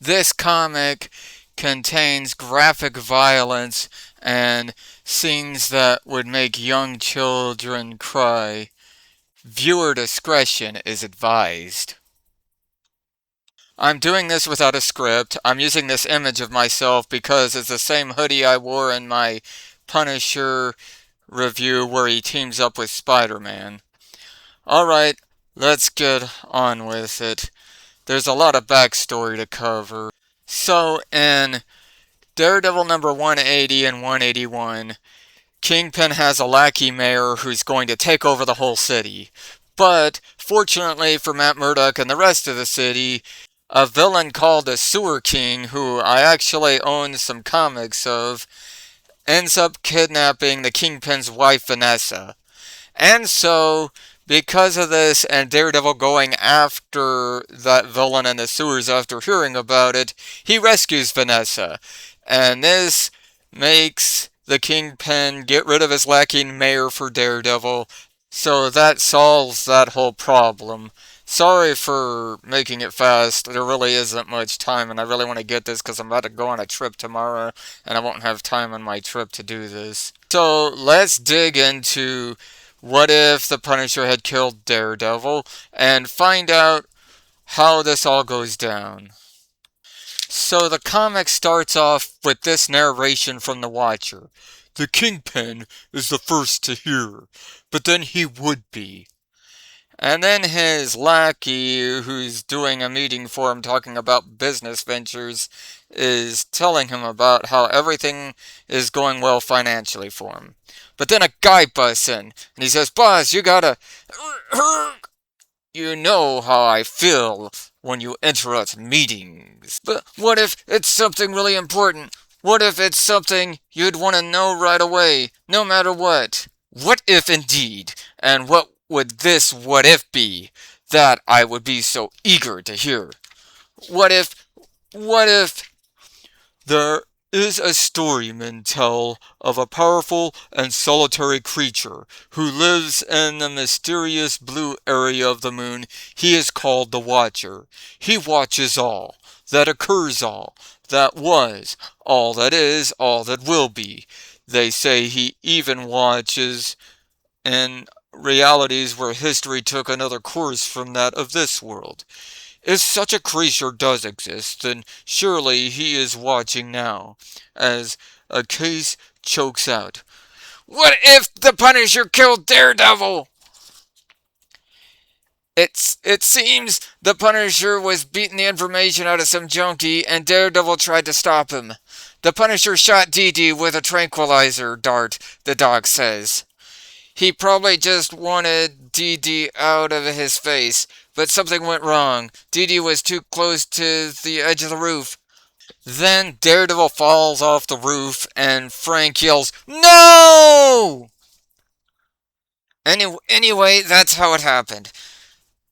This comic contains graphic violence and scenes that would make young children cry. Viewer discretion is advised. I'm doing this without a script. I'm using this image of myself because it's the same hoodie I wore in my Punisher review where he teams up with Spider-Man. Alright, let's get on with it. There's a lot of backstory to cover. So, in Daredevil number 180 and 181, Kingpin has a lackey mayor who's going to take over the whole city. But, fortunately for Matt Murdock and the rest of the city, a villain called the Sewer King, who I actually own some comics of, ends up kidnapping the Kingpin's wife, Vanessa. And so, because of this, and Daredevil going after that villain in the sewers after hearing about it, he rescues Vanessa. And this makes the Kingpin get rid of his lacking mayor for Daredevil. So that solves that whole problem. Sorry for making it fast. There really isn't much time, and I really want to get this because I'm about to go on a trip tomorrow, and I won't have time on my trip to do this. So let's dig into what if the Punisher had killed Daredevil and find out how this all goes down. So the comic starts off with this narration from the Watcher. The Kingpin is the first to hear, but then he would be. And then his lackey, who's doing a meeting for him talking about business ventures, is telling him about how everything is going well financially for him. But then a guy busts in, and he says, Boss, you gotta... You know how I feel when you interrupt meetings. But what if it's something really important? What if it's something you'd want to know right away, no matter what? What if indeed? And what would this what if be? That I would be so eager to hear. What if there is a story men tell of a powerful and solitary creature who lives in the mysterious blue area of the moon. He is called the Watcher. He watches all, that occurs all, that was, all that is, all that will be. They say he even watches in realities where history took another course from that of this world. If such a creature does exist, then surely he is watching now, as a case chokes out. What if the Punisher killed Daredevil? It seems the Punisher was beating the information out of some junkie, and Daredevil tried to stop him. The Punisher shot Dee Dee with a tranquilizer dart, the doc says. He probably just wanted Dee Dee out of his face, but something went wrong. Dee Dee was too close to the edge of the roof. Then Daredevil falls off the roof and Frank yells, No! Anyway, that's how it happened.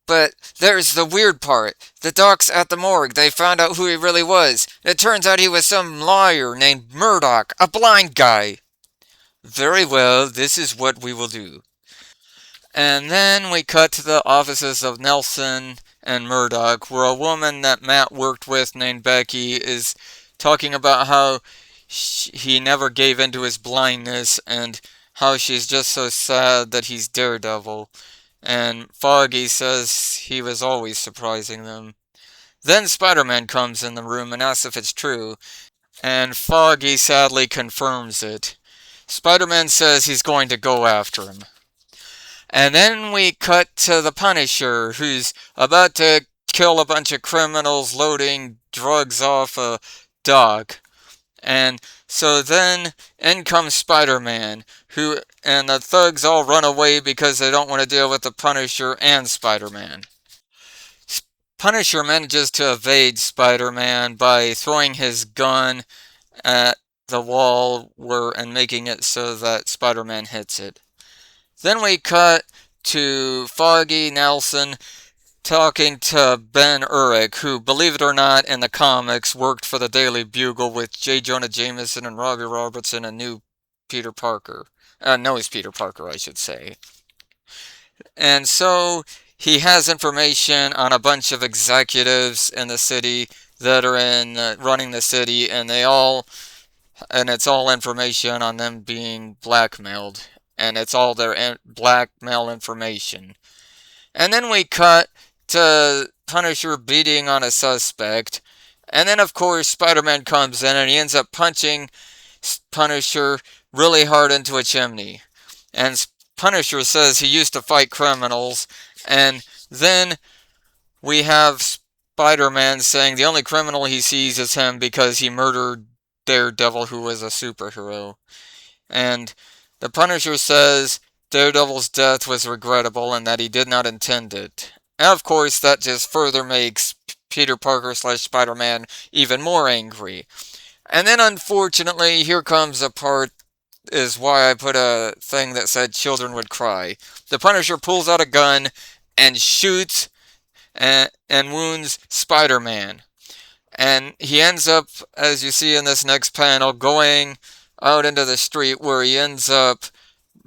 But there's the weird part. The docs at the morgue, they found out who he really was. It turns out he was some lawyer named Murdoch, a blind guy. Very well, this is what we will do. And then we cut to the offices of Nelson and Murdoch, where a woman that Matt worked with named Becky is talking about how he never gave in to his blindness and how she's just so sad that he's Daredevil. And Foggy says he was always surprising them. Then Spider-Man comes in the room and asks if it's true, and Foggy sadly confirms it. Spider-Man says he's going to go after him. And then we cut to the Punisher, who's about to kill a bunch of criminals loading drugs off a dock. And so then in comes Spider-Man, and the thugs all run away because they don't want to deal with the Punisher and Spider-Man. Punisher manages to evade Spider-Man by throwing his gun at the wall and making it so that Spider-Man hits it. Then we cut to Foggy Nelson talking to Ben Urich, who, believe it or not, in the comics worked for the Daily Bugle with J. Jonah Jameson and Robbie Robertson and knew Peter Parker. Knows Peter Parker, I should say. And so he has information on a bunch of executives in the city that are in running the city, and it's all information on them being blackmailed, and it's all their blackmail information. And then we cut to Punisher beating on a suspect, and then of course Spider-Man comes in and he ends up punching Punisher really hard into a chimney. And Punisher says he used to fight criminals, and then we have Spider-Man saying the only criminal he sees is him because he murdered Daredevil, who was a superhero. And the Punisher says Daredevil's death was regrettable and that he did not intend it. And of course, that just further makes Peter Parker slash Spider-Man even more angry. And then unfortunately, here comes a part is why I put a thing that said children would cry. The Punisher pulls out a gun and shoots and wounds Spider-Man. And he ends up, as you see in this next panel, going out into the street where he ends up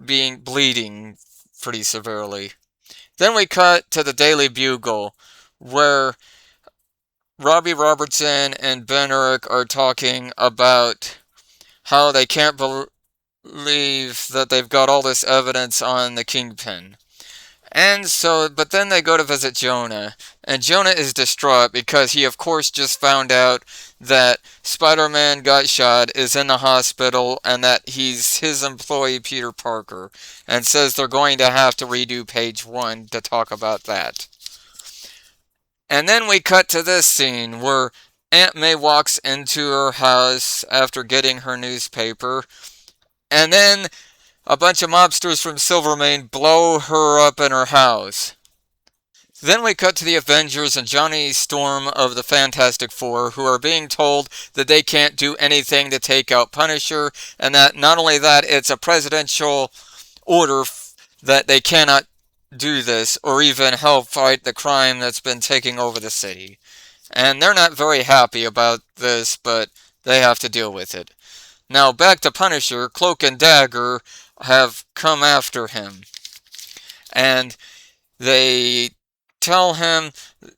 being bleeding pretty severely. Then we cut to the Daily Bugle, where Robbie Robertson and Ben Urich are talking about how they can't believe that they've got all this evidence on the Kingpin. And so, but then they go to visit Jonah, and Jonah is distraught because he, of course, just found out that Spider-Man got shot, is in the hospital, and that he's his employee, Peter Parker, and says they're going to have to redo page 1 to talk about that. And then we cut to this scene where Aunt May walks into her house after getting her newspaper, and then a bunch of mobsters from Silvermane blow her up in her house. Then we cut to the Avengers and Johnny Storm of the Fantastic Four, who are being told that they can't do anything to take out Punisher, and that not only that, it's a presidential order that they cannot do this or even help fight the crime that's been taking over the city. And they're not very happy about this, but they have to deal with it. Now back to Punisher. Cloak and Dagger have come after him, and they tell him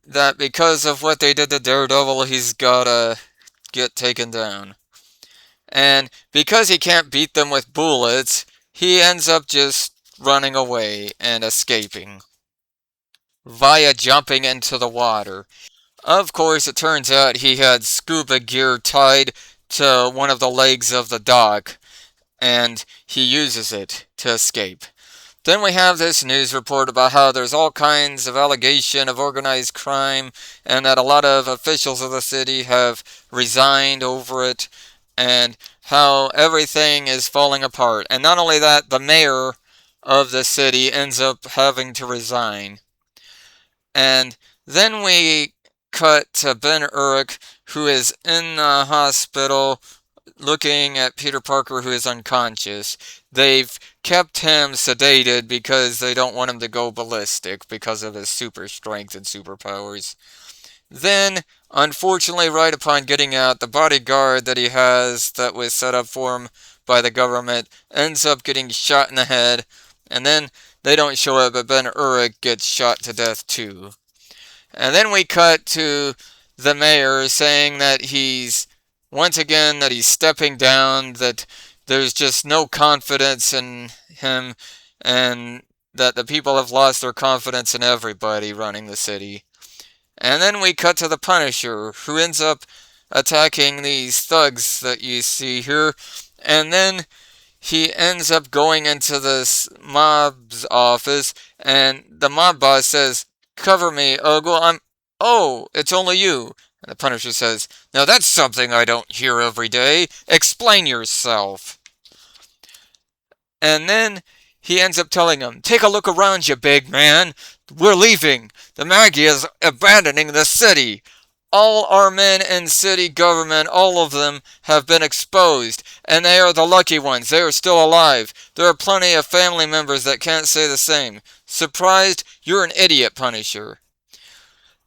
that because of what they did to Daredevil, he's gotta get taken down. And because he can't beat them with bullets, he ends up just running away and escaping via jumping into the water. Of course, it turns out he had scuba gear tied to one of the legs of the dock, and he uses it to escape. Then we have this news report about how there's all kinds of allegation of organized crime and that a lot of officials of the city have resigned over it and how everything is falling apart. And not only that, the mayor of the city ends up having to resign. And then we cut to Ben Urich, who is in the hospital looking at Peter Parker, who is unconscious. They've kept him sedated because they don't want him to go ballistic because of his super strength and superpowers. Then, unfortunately, right upon getting out, the bodyguard that he has that was set up for him by the government ends up getting shot in the head, and then they don't show it, but Ben Urich gets shot to death too. And then we cut to the mayor saying that he's once again that he's stepping down, that there's just no confidence in him, and that the people have lost their confidence in everybody running the city. And then we cut to the Punisher, who ends up attacking these thugs that you see here, and then he ends up going into this mob's office, and the mob boss says, "Cover me, Ogle, Oh, it's only you." And the Punisher says, "Now that's something I don't hear every day. Explain yourself." And then he ends up telling him, "Take a look around you, big man. We're leaving. The Maggie is abandoning the city. All our men in city government, all of them, have been exposed, and they are the lucky ones. They are still alive. There are plenty of family members that can't say the same. Surprised? You're an idiot, Punisher.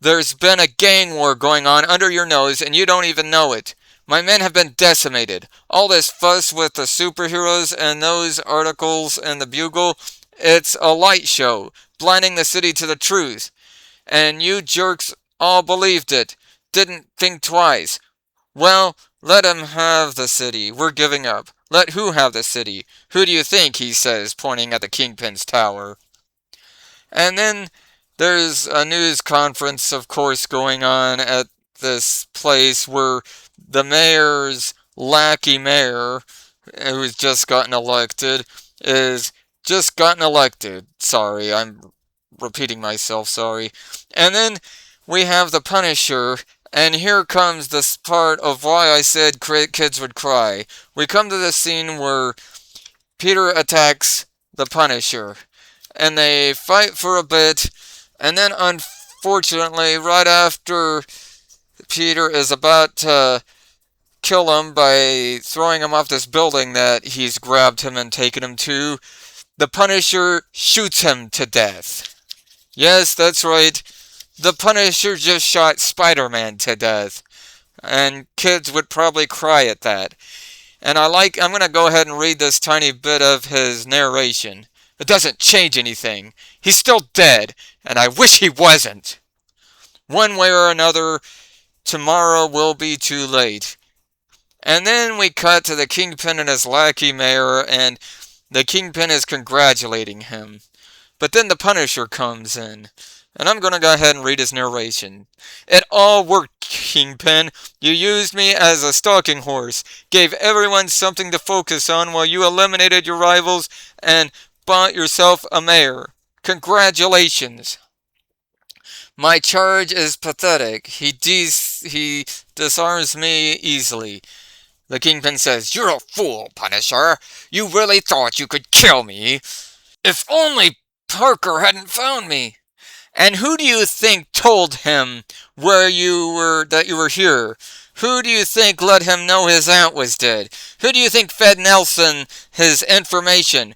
There's been a gang war going on under your nose, and you don't even know it. My men have been decimated. All this fuss with the superheroes and those articles in the Bugle, it's a light show, blinding the city to the truth. And you jerks all believed it. didn't think twice. Well, let him have the city. We're giving up. Let who have the city? Who do you think? He says, pointing at the Kingpin's tower. And then there's a news conference, of course, going on at this place where the mayor's lackey mayor, who's just gotten elected, is just gotten elected. Sorry, I'm repeating myself, sorry. And then we have the Punisher, and here comes this part of why I said kids would cry. We come to the scene where Peter attacks the Punisher, and they fight for a bit, and then unfortunately, right after Peter is about to kill him by throwing him off this building that he's grabbed him and taken him to, the Punisher shoots him to death. Yes, that's right. The Punisher just shot Spider-Man to death. And kids would probably cry at that. And I'm going to go ahead and read this tiny bit of his narration. It doesn't change anything. He's still dead, and I wish he wasn't. One way or another, tomorrow will be too late. And then we cut to the Kingpin and his lackey mayor, and the Kingpin is congratulating him. But then the Punisher comes in. And I'm going to go ahead and read his narration. It all worked, Kingpin. You used me as a stalking horse, gave everyone something to focus on while you eliminated your rivals and bought yourself a mayor. Congratulations. My charge is pathetic. He disarms me easily. The Kingpin says, You're a fool, Punisher. You really thought you could kill me. If only Parker hadn't found me. And who do you think told him that you were here? Who do you think let him know his aunt was dead? Who do you think fed Nelson his information?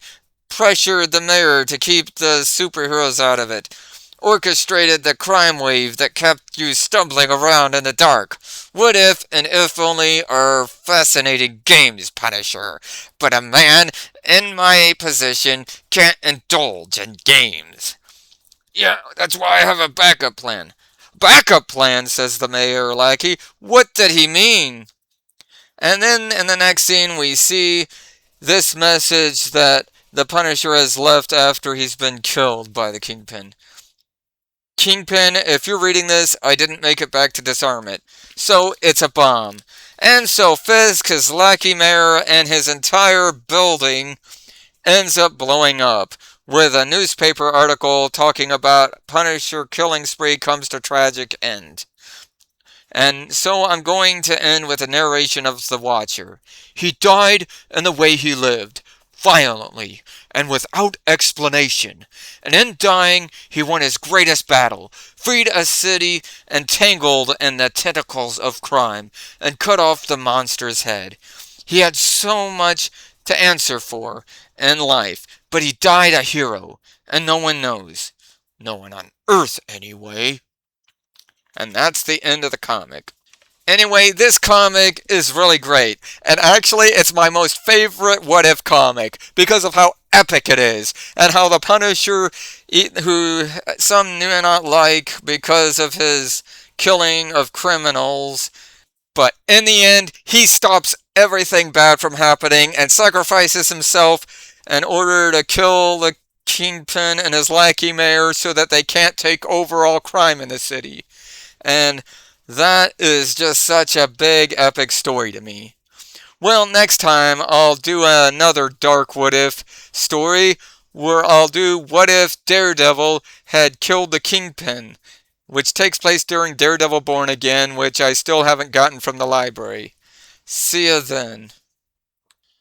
Pressured the mayor to keep the superheroes out of it? Orchestrated the crime wave that kept you stumbling around in the dark? What if and if only are fascinating games, Punisher. But a man in my position can't indulge in games. Yeah, that's why I have a backup plan. Backup plan, says the mayor lackey. What did he mean? And then in the next scene, we see this message that the Punisher has left after he's been killed by the Kingpin. Kingpin, if you're reading this, I didn't make it back to disarm it. So it's a bomb. And so Fisk, his lackey mayor, and his entire building ends up blowing up, with a newspaper article talking about Punisher killing spree comes to tragic end. And so I'm going to end with a narration of the Watcher. He died in the way he lived, violently and without explanation. And in dying, he won his greatest battle, freed a city entangled in the tentacles of crime, and cut off the monster's head. He had so much to answer for in life, but he died a hero, and no one knows. No one on Earth, anyway. And that's the end of the comic. Anyway, this comic is really great. And actually, it's my most favorite What If comic because of how epic it is. And how the Punisher, who some may not like because of his killing of criminals, but in the end, he stops everything bad from happening and sacrifices himself in order to kill the Kingpin and his lackey mayor so that they can't take over all crime in the city. And that is just such a big, epic story to me. Well, next time I'll do another dark what if story where I'll do what if Daredevil had killed the Kingpin, which takes place during Daredevil Born Again, which I still haven't gotten from the library. See ya then.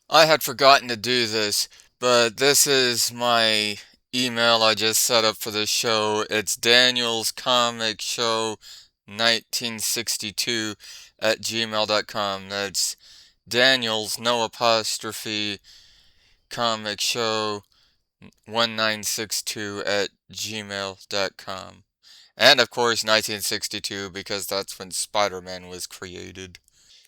I had forgotten to do this, but this is my email I just set up for the show. It's Daniel's Comic Show 1962 at gmail.com. That's Daniel's, no apostrophe, Comic Show 1962 at gmail.com. And of course 1962 because that's when Spider-Man was created.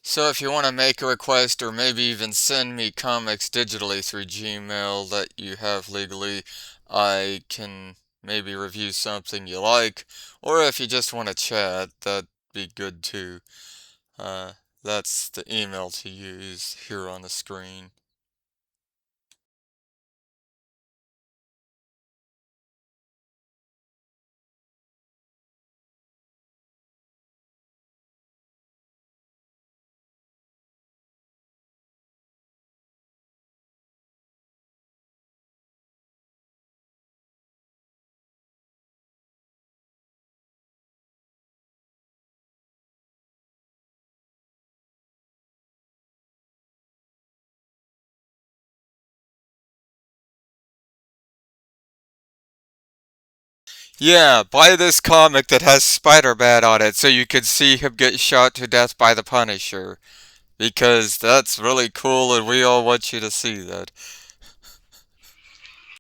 So if you want to make a request or maybe even send me comics digitally through Gmail that you have legally, I can maybe review something you like. Or if you just want to chat, that'd be good too. Uh, that's the email to use here on the screen. Yeah, buy this comic that has Spider-Man on it so you can see him get shot to death by the Punisher. Because that's really cool and we all want you to see that.